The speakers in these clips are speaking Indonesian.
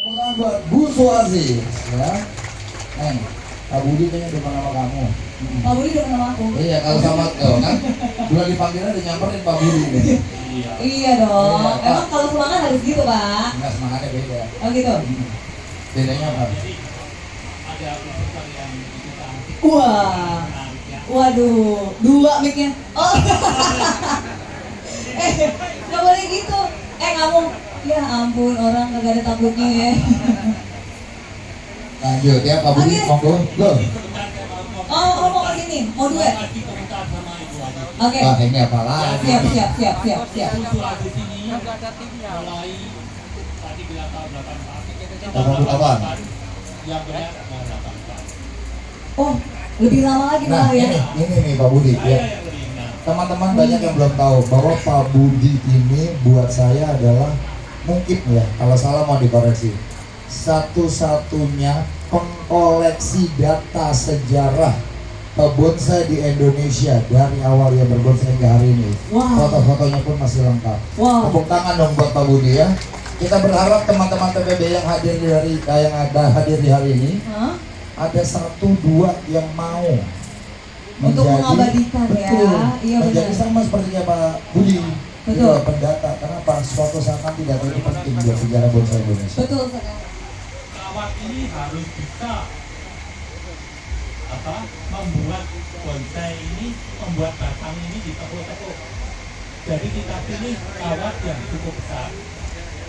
Tepuk tangan buat Bu Suwarsi, ya. Neng, Pak Budi kayaknya depan nama kamu. Pak Budi depan nama aku. Iya, kalau sama kau kan, bulan dipanggilnya udah nyamperin Pak Budi nih. Iya dong. Iya, Pak. Emang kalau semangat harus gitu, Pak. Enggak, semangatnya beda. Oh gitu. Bedanya apa? Ada peserta yang kita Wah. Waduh, dua mic-nya. Oh. Nggak boleh gitu. Kamu, ya ampun, orang kagak ada takutnya ya. Lanjut ya, Pak Budi, Oke. monggo. Loh. Oh, mau ke sini, mau duet. kasih komentar sama Ibu Adi. Oke. Wah, ini apa lagi? Siap. Sulawesi sini mulai tadi bilang tahun 84. 88. Yang benar 88. Oh, lebih lama lagi Nah, malah ya. ini nih Pak Budi Saya ya. yang beringat. Teman-teman banyak yang belum tahu bahwa Pak Budi ini buat saya adalah mungkin ya, kalau salah mau dikoreksi, satu-satunya pengkoleksi data sejarah bonsai di Indonesia dari awal dia berbonsai hingga hari ini. Wow. Foto-fotonya pun masih lengkap. Wow. Tepuk tangan dong buat Pak Budi ya. Kita berharap teman-teman PBB yang hadir di hari yang ada hadir di hari ini Hah? ada 1-2 yang mau Untuk mengabadikan ya. betul, Iya menjadi benar. sama seperti Pak Budi. Betul. Itu pendata. Kenapa? Suatu saat nanti data itu penting buat sejarah bonsai Indonesia. Betul sekali. Kawat ini harus bisa membuat bonsai ini, membuat batang ini ditekuk-tekuk. Jadi kita pilih kawat yang cukup besar.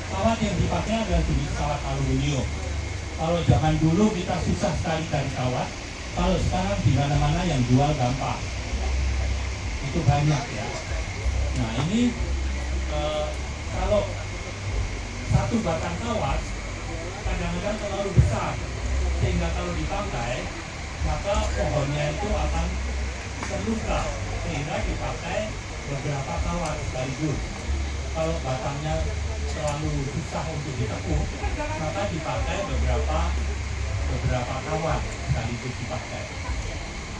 Kawat yang dipakai adalah jenis kawat aluminium. Kalau zaman dulu kita susah sekali cari kawat. Kalau sekarang di mana-mana yang jual gampang. Itu banyak ya. Nah ini kalau satu batang kawat kadang-kadang terlalu besar, sehingga kalau dipakai maka pohonnya itu akan terluka, sehingga dipakai beberapa kawat sekaligus. Kalau batangnya terlalu susah untuk ditekuk, maka dipakai beberapa kawat sekaligus dipakai.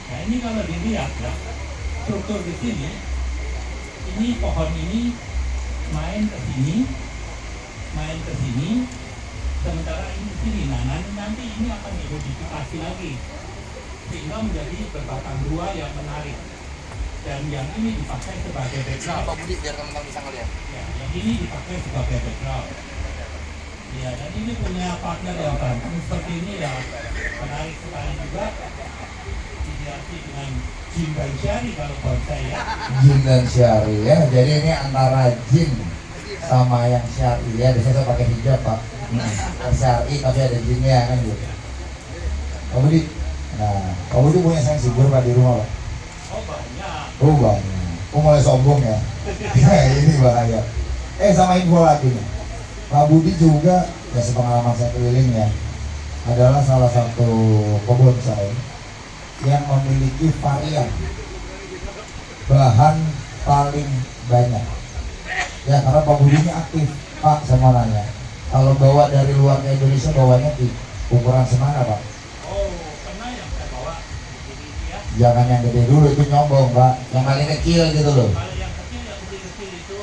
Nah ini kalau dilihat ya, struktur di sini, ini pohon ini main ke sini, sementara ini di sini. Nah nanti ini akan dimodifikasi lagi sehingga menjadi berbatang dua yang menarik. Dan yang ini dipakai sebagai background. Pak Budi biar teman-teman bisa ngeliat. Ya, yang ini dipakai sebagai background. Ya, dan ini punya partner yang ganteng seperti ini ya, menarik sekali juga. Dihiasi dengan jin dan syari kalau bonsai ya. Jin dan syari ya. Jadi ini antara jin sama yang syari ya. Biasanya saya pakai hijab Pak. Syari tapi ada jinnya kan gitu. Pak Budi. Nah, Pak Budi punya sayang subur Pak di rumah Pak. Oh banyak. Oh banyak. Oh mulai sombong ya. Ini bahaya. Sama info lagi nih. Pak Budi juga ya sepengalaman saya keliling ya, adalah salah satu pebonsai yang memiliki varian bahan paling banyak. Ya karena Pak Budi ini aktif Pak, sama nanya. Kalau bawa dari luar ke Indonesia bawanya di ukuran semana Pak? Oh, karena yang saya bawa ini ya. Jangan yang gede dulu, itu nyombong Pak. Yang paling kecil gitu loh. Kalau yang kecil itu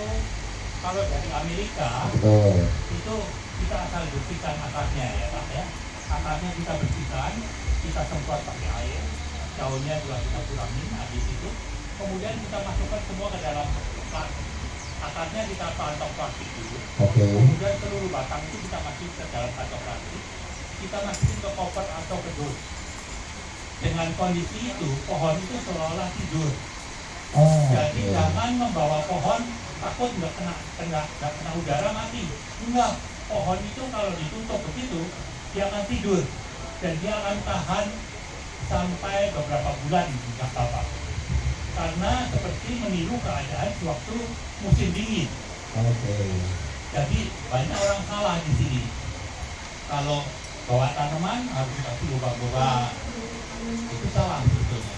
kalau dari Amerika Betul. itu kita asal bersihkan akarnya ya Pak ya. Akarnya kita bersihkan, kita semprot pakai air, daunnya juga kita kurangin habis itu. Kemudian kita masukkan semua ke dalam plastik. Akarnya kita tancap plastik dulu. Oke. Kemudian seluruh batang itu kita masukin ke dalam kantong plastik. Kita masukin ke koper atau ke dus. Dengan kondisi itu, pohon itu seolah-olah tidur. Oh, Jadi oke. jangan membawa pohon takut nggak kena udara mati. Enggak, pohon itu kalau ditutup begitu dia akan tidur dan dia akan tahan sampai beberapa bulan nggak apa-apa. Karena seperti meniru keadaan sewaktu musim dingin. Oke. Jadi banyak orang salah di sini. Kalau bawa tanaman harus dikasih lubang-lubang. Itu salah sebetulnya.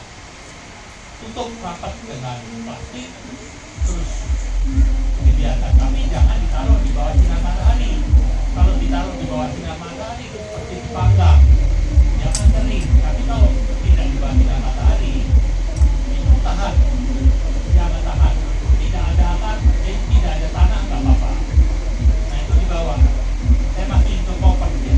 Tutup rapat dengan plastik, terus dibiarkan. Tapi jangan ditaruh di bawah sinar matahari. Kalau ditaruh di bawah sinar matahari itu seperti dipanggang. Jangan kering. Tapi kalau tidak di bawah sinar matahari, itu tahan. Jangan tahan. Tidak ada akar, tidak ada tanah, nggak apa-apa. Nah itu di bawah. Saya masih untuk koper ya.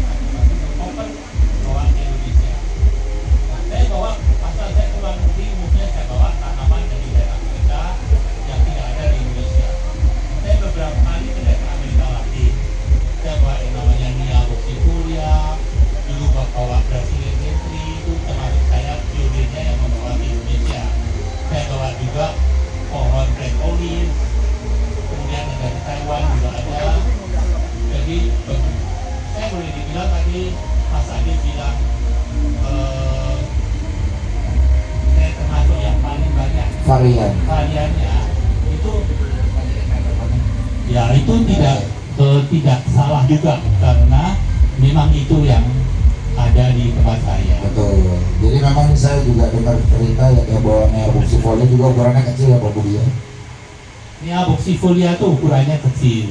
varian. variannya itu ya itu tidak salah juga karena memang itu yang ada di tempat saya. Betul. Jadi memang saya juga dengar cerita ya kayak bawahnya buxifolia juga ukurannya kecil ya Pak Budi ya. Ini buxifolia tuh ukurannya kecil.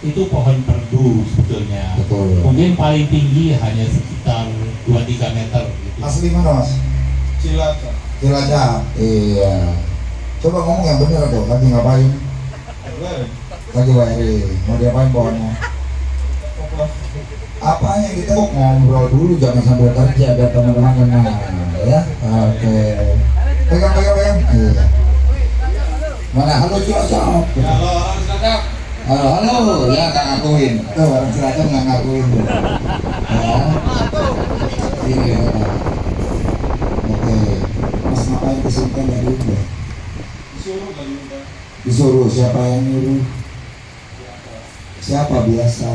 Itu pohon perdu sebetulnya. Betul. Mungkin paling tinggi hanya sekitar 2-3 meter gitu. Asli mana Mas? Cilacap. Cilacap. Iya. Coba ngomong yang benar dong. Lagi ngapain? Lagi wiring. Mau diapain pohonnya? Apanya kita ngobrol dulu, jangan sambil kerja biar teman-teman kenal ya. Oke. Pegang. Iya. Mana? Halo Cilacap. Halo orang Cilacap. Halo, ya nggak ngakuin. Tuh orang Cilacap nggak ngakuin. Ya. Iya. Oke. Mas ngapain kesini dari itu? Disuruh dari Uda. Disuruh siapa yang nyuruh? Siapa biasa?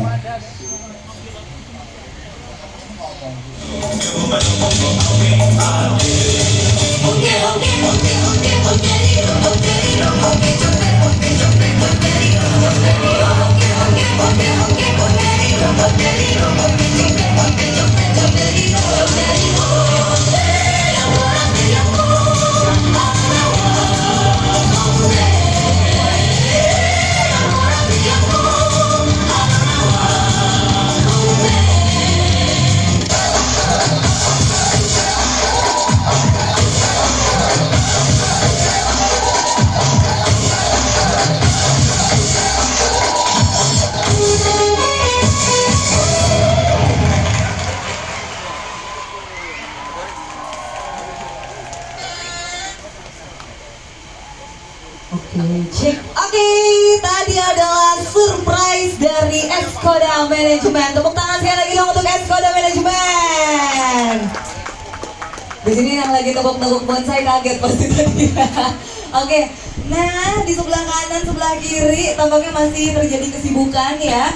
Cek. Oke, tadi adalah surprise dari Eskoda Manajemen. Tepuk tangan sekali lagi dong untuk Eskoda Manajemen. Di sini yang lagi tepuk-tepuk bonsai kaget pasti tadi. Oke, nah di sebelah kanan, sebelah kiri tampaknya masih terjadi kesibukan ya,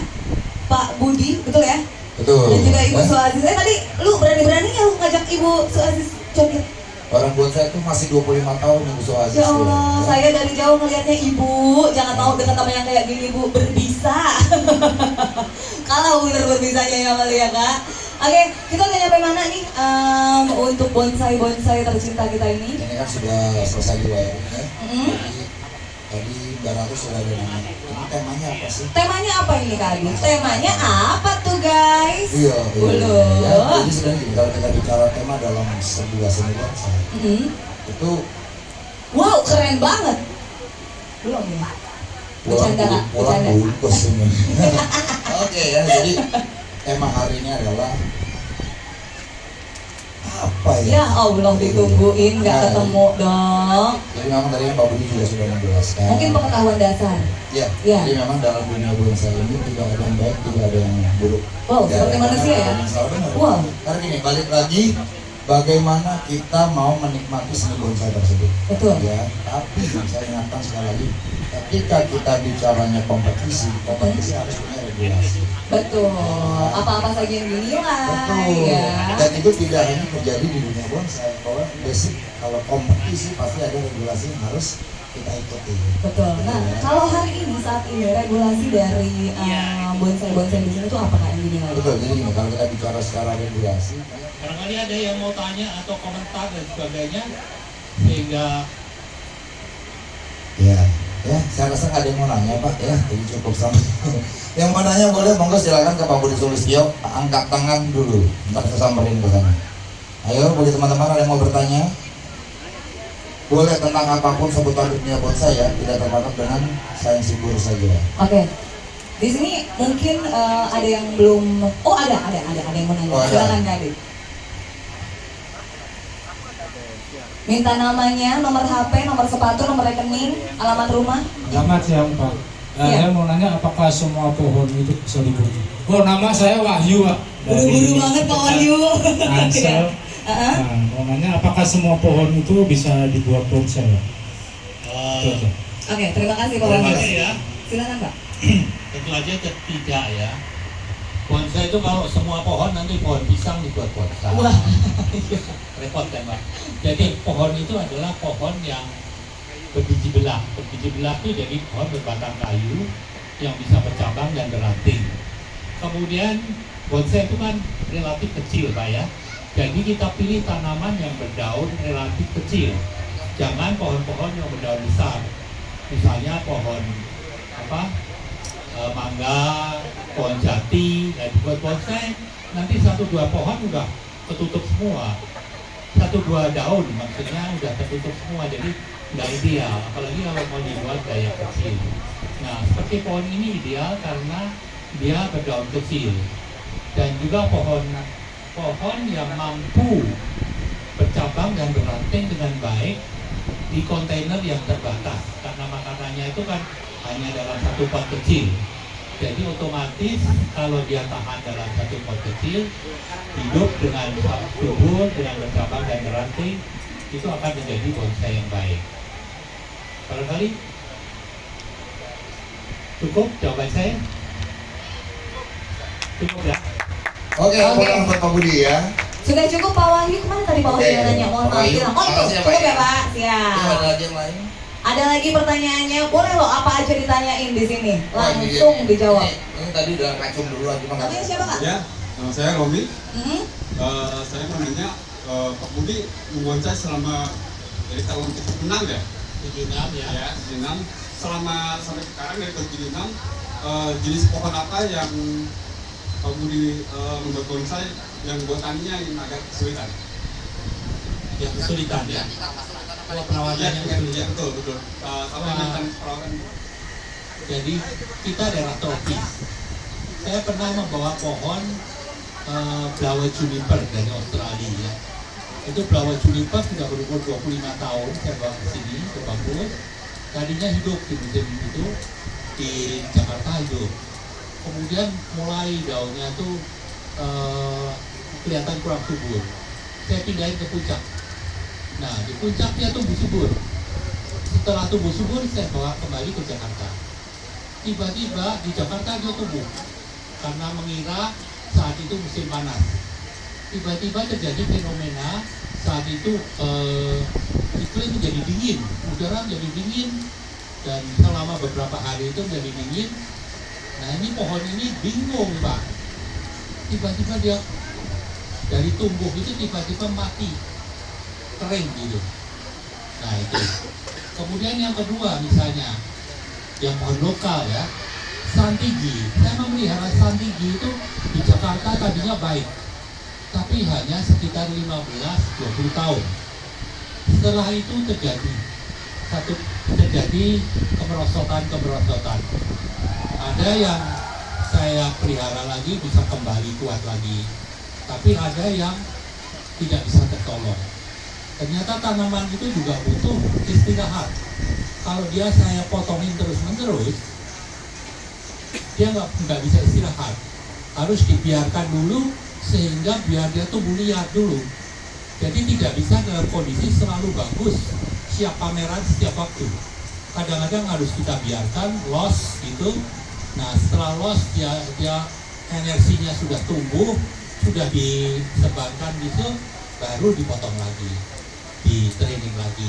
Pak Budi, betul ya? Betul. Dan juga Ibu Suaziz. Tadi lu berani-beraninya lu ngajak Ibu Suaziz joget. Orang bonsai itu masih 25 tahun Ibu Suaziz. Ya Allah, saya dari jauh ngelihatnya Ibu, jangan mau dekat sama yang kayak gini Bu, berbisa. Kalau ular berbisanya ya kali ya Kak. Oke, kita udah nyampe mana nih untuk bonsai-bonsai tercinta kita ini? Ini kan sudah selesai di wiring ya. Hmm. Tadi Mbak Ratu sudah ada nanya. Ini temanya apa sih? Temanya apa ini Kak Adi? Temanya apa tuh guys? Iya. Belum. Ya, jadi sebenarnya gini, kalau kita bicara tema dalam sebuah seni bonsai Mhm. itu Wow, keren banget. Belum ya? Bercanda Kak, pulang bercanda. bungkus ini. Oke ya, jadi tema hari ini adalah apa Ya ya? Allah, ditungguin nggak Nah, ketemu dong. Jadi memang tadi Pak Budi juga sudah menjelaskan. Mungkin pengetahuan dasar. Ya, Ya. jadi memang dalam dunia bonsai ini tidak ada yang baik, tidak ada yang buruk. Wow, Tidak seperti ada manusia ya? yang salah, benar. Wow. Karena gini, balik lagi bagaimana kita mau menikmati seni bonsai tersebut. Betul. Ya, tapi saya ingatkan sekali lagi, ketika kita bicaranya kompetisi harus punya regulasi. Betul. Apa-apa saja yang dinilai. Betul. Ya. Dan itu tidak hanya terjadi di dunia bonsai. Kalau basic, kalau kompetisi pasti ada regulasi yang harus kita ikuti. Betul. Nah, kalau hari ini saat ini regulasi dari bonsai-bonsai di sini itu apa Kak yang dinilai? Betul. Jadi gini, kalau kita bicara secara regulasi, Barangkali ada yang mau tanya atau komentar dan sebagainya sehingga ya, saya rasa nggak ada yang mau nanya Pak ya, jadi cukup sampai. Yang mau nanya boleh, monggo silakan ke Pak Budi Sulistyo, angkat tangan dulu, ntar kita samperin ke sana. Ayo, bagi teman-teman ada yang mau bertanya? Boleh tentang apapun seputar dunia bonsai ya, tidak terbatas dengan sains sibur saja. Oke. Di sini mungkin ada yang belum. Oh, ada yang mau nanya. Oh, ada. Silakan Kak Adi. Minta namanya, nomor HP, nomor sepatu, nomor rekening, alamat rumah. Selamat siang Pak. Iya. Saya mau nanya apakah semua pohon itu bisa diburu? Oh, nama saya Wahyu Pak. Buru-buru banget Pak Wahyu. Ansel. Heeh. Nah, mau nanya apakah semua pohon itu bisa dibuat bonsai Pak? Itu aja. Oke, terima kasih Pak terima Wahyu. kasih ya. Silakan Pak. Tentu aja tidak ya. Bonsai itu kalau semua pohon nanti pohon pisang dibuat bonsai. Wah. Repot kan Pak. Jadi pohon itu adalah pohon yang berbiji belah. Berbiji belah itu jadi pohon berbatang kayu yang bisa bercabang dan beranting. Kemudian bonsai itu kan relatif kecil Pak ya. Jadi kita pilih tanaman yang berdaun relatif kecil. Jangan pohon-pohon yang berdaun besar. Misalnya pohon mangga, pohon jati, dan buat bonsai nanti 1-2 pohon udah ketutup semua. 1-2 daun maksudnya udah tertutup semua, jadi nggak ideal. Apalagi kalau mau dibuat gaya kecil. Nah, seperti pohon ini ideal karena dia berdaun kecil. Dan juga pohon yang mampu bercabang dan beranting dengan baik di kontainer yang terbatas. Karena makanannya itu kan hanya dalam satu pot kecil. Jadi otomatis kalau dia tahan dalam satu pot kecil, hidup dengan subur, dengan bercabang dan beranting, itu akan menjadi bonsai yang baik. Barangkali cukup jawaban saya? Cukup ya? Oke, Oke. untuk Pak Budi ya. Sudah cukup Pak Wahyu, kemana tadi Pak Wahyu Oke. yang nanya? Mohon maaf Wahyu. bilang. Oh itu, Makasih ya, Pak cukup ya ya. Pak? Siap. Ada lagi yang lain? Ada lagi pertanyaannya, boleh loh apa aja ditanyain di sini, Oh, ini dia. langsung dijawab. Ini tadi udah ngacung dulu aja Bang. Namanya siapa Kak? Ya, nama saya Romi. Hmm? Saya mau nanya, Pak Budi membonsai selama dari tahun 76 ya? 76 ya. Ya, 76. Selama sampai sekarang dari tahun 76, jenis pohon apa yang Pak Budi membuat bonsai yang buat taninya yang agak kesulitan? Yang kesulitan ya. Kalau perawatannya Ya, kesulitan. betul. Apa yang perawatan? Jadi kita daerah tropis. Saya pernah membawa pohon Blaue juniper dari Australia. Ya. Itu Blaue juniper sudah berumur 25 tahun. Saya bawa ke sini, ke bagus. Tadinya hidup di musim itu di Jakarta hidup. Kemudian mulai daunnya tuh kelihatan kurang subur. Saya pindahin ke puncak. Nah, di puncak dia tumbuh subur. Setelah tumbuh subur, saya bawa kembali ke Jakarta. Tiba-tiba di Jakarta dia tumbuh karena mengira saat itu musim panas. Tiba-tiba terjadi fenomena saat itu iklim menjadi dingin, udara menjadi dingin, dan selama beberapa hari itu menjadi dingin. Nah ini pohon ini bingung Pak. Tiba-tiba dia dari tumbuh itu tiba-tiba mati, kering gitu. Nah itu. Kemudian yang kedua misalnya, yang pohon lokal ya, santigi. Saya memelihara santigi itu di Jakarta tadinya baik, tapi hanya sekitar 15-20 tahun. Setelah itu terjadi kemerosotan. Ada yang saya pelihara lagi bisa kembali kuat lagi, tapi ada yang tidak bisa tertolong. Ternyata tanaman itu juga butuh istirahat. Kalau dia saya potongin terus-menerus, dia nggak bisa istirahat. Harus dibiarkan dulu sehingga biar dia tumbuh liar dulu. Jadi tidak bisa dalam kondisi selalu bagus, siap pameran setiap waktu. Kadang-kadang harus kita biarkan loss gitu. Nah setelah loss dia energinya sudah tumbuh, sudah disebarkan gitu, baru dipotong lagi, di training lagi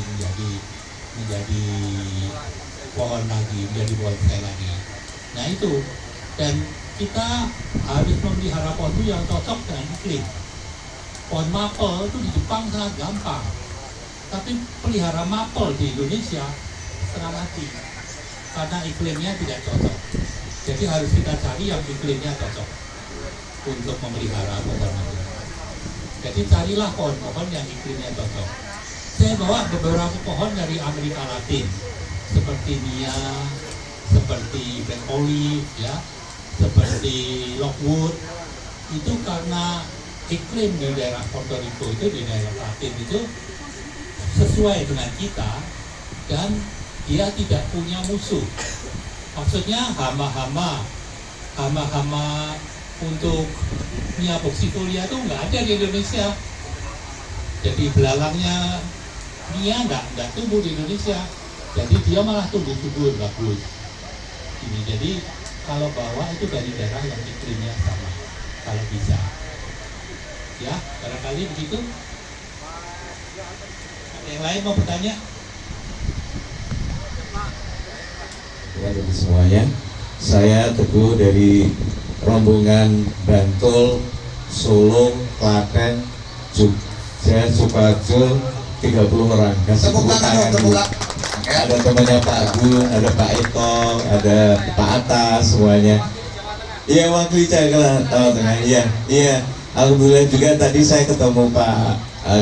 menjadi pohon lagi, menjadi bonsai lagi. Nah itu, dan kita harus memelihara pohon itu yang cocok dengan iklim. Pohon maple itu di Jepang sangat gampang, tapi pelihara maple di Indonesia setengah mati karena iklimnya tidak cocok. Jadi harus kita cari yang iklimnya cocok untuk memelihara pohon itu. Jadi carilah pohon-pohon yang iklimnya cocok. Saya bawa beberapa pohon dari Amerika Latin, seperti Nia, seperti Black Olive, ya, seperti Lockwood. Itu karena iklim di daerah Puerto Rico itu, di daerah Latin itu sesuai dengan kita, dan dia tidak punya musuh. Maksudnya hama-hama untuk Nia boxifolia itu nggak ada di Indonesia. Jadi belalangnya Nia nggak tumbuh di Indonesia. Jadi dia malah tumbuh subur, bagus. Ini jadi kalau bawa itu dari daerah yang iklimnya sama, kalau bisa. Ya, barangkali begitu. Ada yang lain mau bertanya? dari semuanya. Saya Teguh dari rombongan Bantul, Solo, Klaten, Jogja, Sukoharjo, 30 orang. Kasih tepuk tangan dulu. Ada temannya Pak Gun, ada Pak Eko, ada Pak Atas, semuanya. Iya, wakili Cakra, iya. Alhamdulillah juga tadi saya ketemu Pak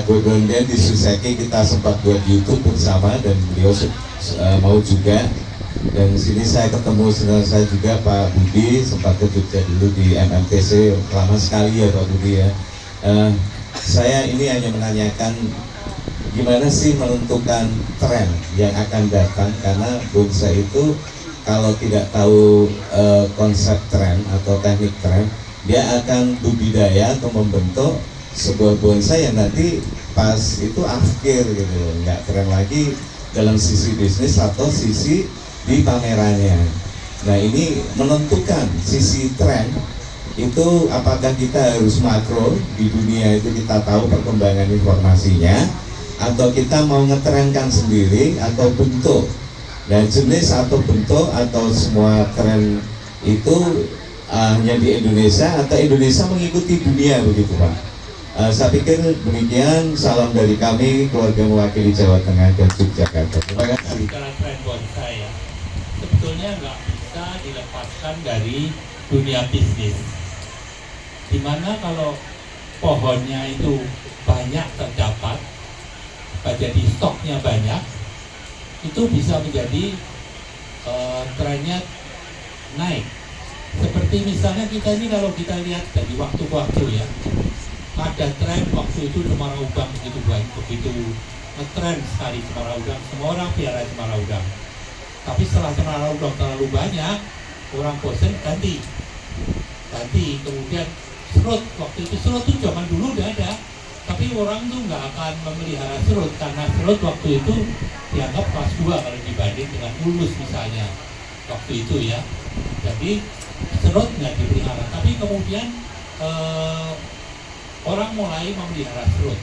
Godonden di Suseki, kita sempat buat YouTube bersama dan beliau mau juga. Dan di sini saya ketemu saudara saya juga Pak Budi, sempat ke Jogja dulu di MMTC, lama sekali ya Pak Budi ya. Saya ini hanya menanyakan gimana sih menentukan tren yang akan datang, karena bonsai itu kalau tidak tahu konsep tren atau teknik tren, dia akan budidaya atau membentuk sebuah bonsai yang nanti pas itu akhir gitu, nggak tren lagi dalam sisi bisnis atau sisi di pamerannya. Nah ini menentukan sisi tren itu, apakah kita harus makro di dunia itu kita tahu perkembangan informasinya, atau kita mau ngetrenkan sendiri atau bentuk. Dan jenis atau bentuk atau semua tren itu hanya di Indonesia atau Indonesia mengikuti dunia, begitu Pak. Saya pikir demikian. Salam dari kami, keluarga mewakili Jawa Tengah dan Yogyakarta. Terima kasih. Bicara tren bonsai ya, sebetulnya nggak bisa dilepaskan dari dunia bisnis. Dimana kalau pohonnya itu banyak terdapat, jadi stoknya banyak, itu bisa menjadi trennya naik. Seperti misalnya kita ini, kalau kita lihat dari waktu ke waktu ya, ada tren waktu itu cemara udang begitu banyak, begitu ngetren sekali cemara udang, semua orang piara cemara udang. Tapi setelah cemara udang terlalu banyak, orang bosan ganti. Kemudian serut, waktu itu serut itu zaman dulu udah ada, tapi orang tuh nggak akan memelihara serut karena serut waktu itu dianggap kelas 2 kalau dibanding dengan ulus misalnya waktu itu ya. Jadi serut nggak dipelihara, tapi kemudian orang mulai memelihara serut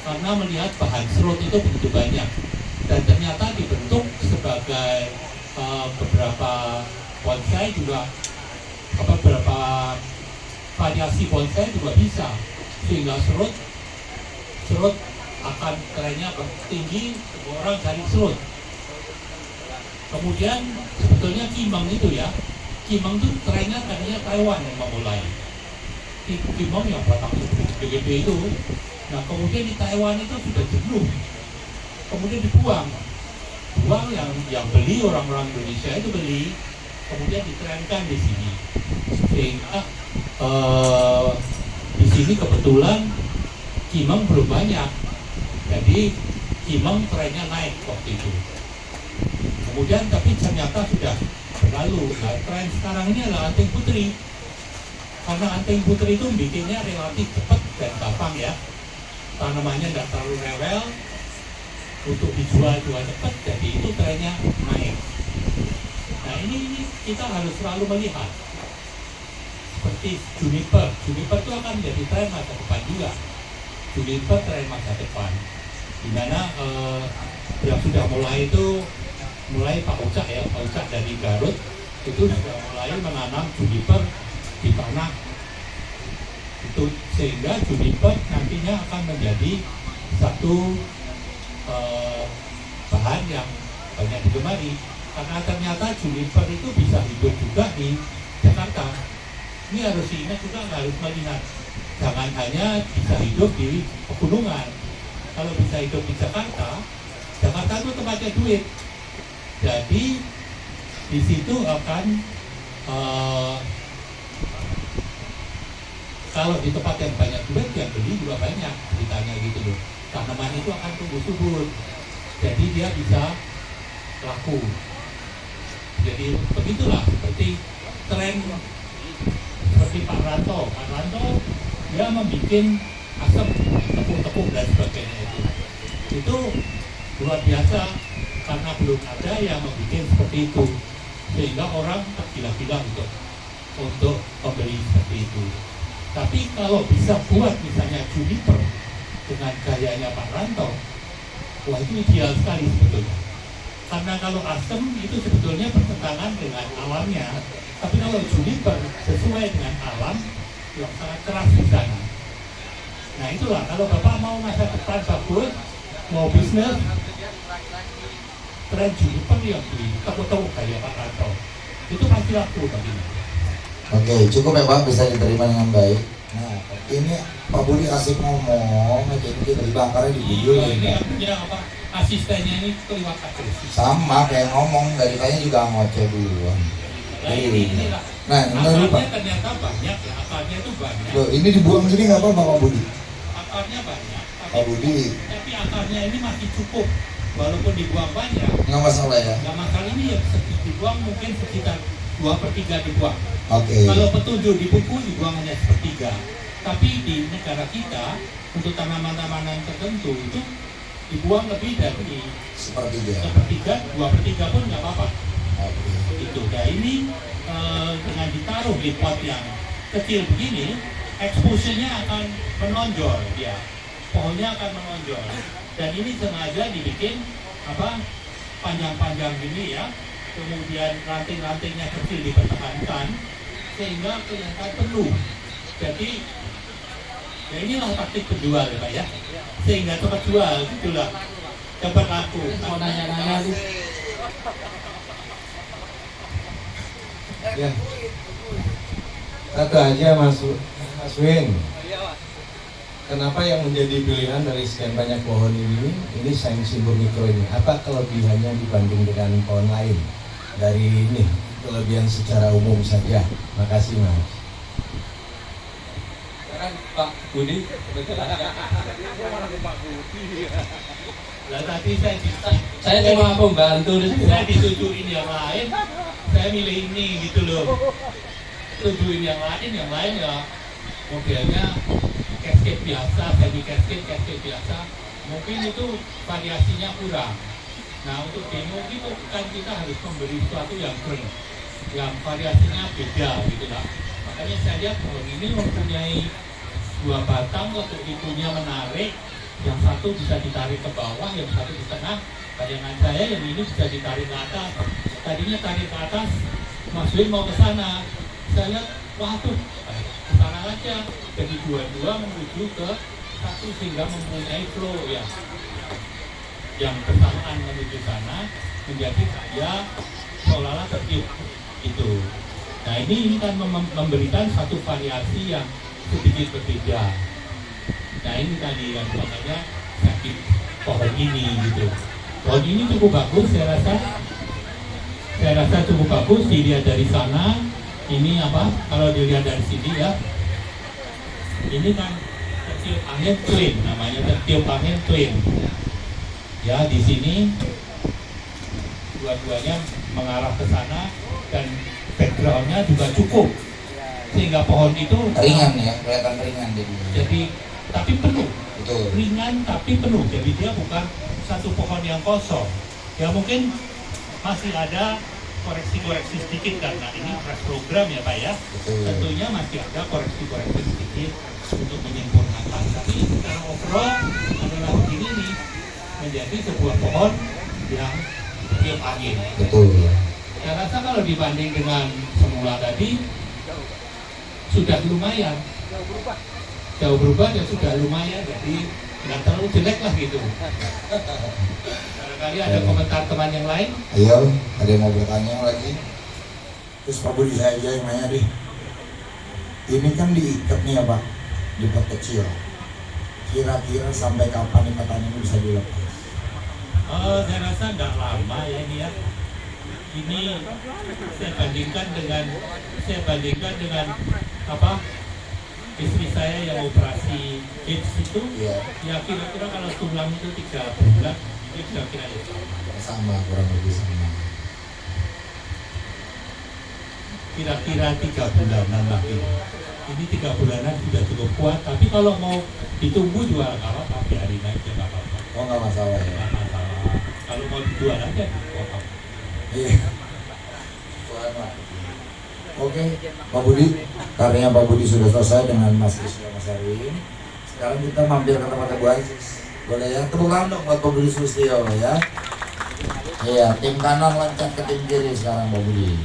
karena melihat bahan serut itu begitu banyak, dan ternyata dibentuk sebagai beberapa bonsai juga, beberapa variasi bonsai juga bisa, sehingga serut akan trennya tinggi, orang cari serut. Kemudian sebetulnya kimeng itu ya, kimeng itu trennya tadinya Taiwan yang memulai. Kimeng yang batangnya gede-gede itu, nah kemudian di Taiwan itu sudah jenuh, kemudian dibuang yang beli orang-orang Indonesia itu beli, kemudian ditrenkan di sini, sehingga di sini kebetulan kimeng belum banyak, jadi kimeng trennya naik waktu itu. Kemudian tapi ternyata sudah berlalu. Nah, tren sekarang ini adalah anting putri, karena anting putri itu bikinnya relatif cepat dan gampang ya, tanamannya nggak terlalu rewel, untuk dijual cepat, jadi itu trennya naik. Nah ini kita harus selalu melihat, seperti juniper itu akan menjadi tren masa depan juga. Juniper tren masa depan, dimana yang sudah mulai itu, mulai Pak Ucak dari Garut itu sudah mulai menanam juniper di tanah itu, sehingga juniper nantinya akan menjadi satu bahan yang banyak digemari, karena ternyata juniper itu bisa hidup juga di Jakarta. Ini harus diingat juga, harus melihat, jangan hanya bisa hidup di pegunungan. Kalau bisa hidup di Jakarta itu tempatnya duit, jadi di situ akan kalau di tempat yang banyak duit, yang beli juga banyak, ditanya gitu loh. Tanaman itu akan tumbuh subur, jadi dia bisa laku. Jadi begitulah, seperti tren seperti Pak Ranto dia membuat asam, tepung-tepung dan sebagainya itu luar biasa, karena belum ada yang membuat seperti itu, sehingga orang tergila-gila untuk membeli seperti itu. Tapi kalau bisa buat misalnya juniper dengan gayanya Pak Ranto, wah itu ideal sekali sebetulnya. Karena kalau asem itu sebetulnya bertentangan dengan alamnya. Tapi kalau juniper sesuai dengan alam yang sangat keras di sana. Nah itulah kalau Bapak mau masa depan bagus, mau bisnis, tren juniper yang di tahu kayak Pak Ranto itu pasti laku begini. Oke, cukup ya Pak, bisa diterima dengan baik. Nah, ini Pak Budi asik ngomong, jadi tiba-tiba akarnya diguyur Ini ya. artinya apa? Asistennya ini kelewat agresif. Sama kayak ngomong, dari tanya juga ngoceh duluan. Nah inilah. Nah, ini Pak. Akarnya ternyata banyak ya, akarnya itu banyak. Loh, ini dibuang gini nggak apa-apa Pak Budi? Akarnya banyak. Pak Budi, Tapi akarnya ini masih cukup. Walaupun dibuang banyak, nggak masalah ya? nggak masalah ini ya dibuang mungkin sekitar 2/3 dibuang. Oke. Kalau petunjuk di buku dibuang hanya 1/3. Tapi di negara kita untuk tanaman-tanaman tertentu itu dibuang lebih dari Sepertiga. 1/3, 2/3 pun nggak apa-apa. Oke. Itu. Nah ini dengan ditaruh di pot yang kecil begini, exposure-nya akan menonjol dia. Pohonnya akan menonjol. Dan ini sengaja dibikin apa panjang-panjang gini ya. Kemudian ranting-rantingnya kecil dipertahankan sehingga kelihatan penuh. Jadi ya inilah taktik penjual ya Pak ya. Sehingga cepat jual gitulah. Cepat laku. Mau nanya-nanya tuh. Ya. Satu aja Mas Win. Kenapa yang menjadi pilihan dari sekian banyak pohon ini Saint-Cybour Micro ini? Apa kelebihannya dibanding dengan pohon lain? Dari ini kelebihan secara umum saja. Makasih Mas. Sekarang Pak Budi. Lah tadi Saya cuma pembantu di sini. saya ditujuin yang lain, saya milih ini gitu loh. Tujuin yang lain ya modelnya cascade biasa, semi cascade biasa. Mungkin itu variasinya kurang. Nah untuk demo itu kan kita harus memberi sesuatu yang keren, yang variasinya beda gitu lah. Makanya saya lihat pohon ini mempunyai 2 batang, untuk itunya menarik. Yang satu bisa ditarik ke bawah, yang satu di tengah. Bayangan saya yang ini bisa ditarik ke atas. Tadinya tarik ke atas, Mas Win mau ke sana. Saya lihat, waduh, ke sana aja. Jadi dua-dua menuju ke satu sehingga mempunyai flow ya. Yang bersamaan menuju sana menjadi kaya seolah-olah tertiup itu. Nah ini kan memberikan satu variasi yang sedikit berbeda. Nah ini tadi yang makanya sakit pohon ini gitu. Pohon ini cukup bagus saya rasa cukup bagus dilihat dari sana. Ini apa? Kalau dilihat dari sini ya, ini kan tertiup angin twin namanya, tertiup angin twin. Ya di sini dua-duanya mengarah ke sana dan backgroundnya juga cukup sehingga pohon itu Ringan ya, kelihatan ringan jadi tapi penuh. Betul. Ringan tapi penuh, jadi dia bukan satu pohon yang kosong. Ya mungkin masih ada koreksi-koreksi sedikit karena ini fresh program ya Pak ya. Betul. Tentunya masih ada koreksi-koreksi sedikit untuk menyempurnakan. Tapi secara overall adalah begini nih, menjadi sebuah pohon yang tiup angin. Betul. Saya rasa kalau dibanding dengan semula tadi sudah lumayan. Jauh berubah dan sudah lumayan, jadi nggak terlalu jelek lah gitu. Barangkali ada komentar teman yang lain. Ayo, ada yang mau bertanya lagi? Terus Pak Budi saya aja yang nanya deh. Ini kan diikat nih ya Pak, di pot kecil. Kira-kira sampai kapan ikatan ini bisa dilepas? Saya rasa nggak lama ya ini ya. Ini saya bandingkan dengan apa? Istri saya yang operasi hips itu, Iya. ya kira-kira kalau tulang itu 3 bulan, itu kira-kira ya. Sama, kurang lebih sama. Kira-kira 3 bulanan lagi. Ini 3 bulanan sudah cukup kuat, tapi kalau mau ditunggu juga nggak apa-apa, biarin aja nggak apa-apa. Oh nggak masalah ya? Nggak masalah. Kalau mau dijual aja dipotong. Iya. Tuhan lah. Oke, Pak Budi, karyanya Pak Budi sudah selesai dengan Mas Isya Mas Erwin. Sekarang kita mampir ke tempatnya Bu Aziz. Boleh ya? Tepuk tangan dong buat Pak Budi Sulistyo ya. Iya, tim kanan loncat ke tim kiri sekarang Pak Budi.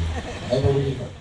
Ayo Pak Budi.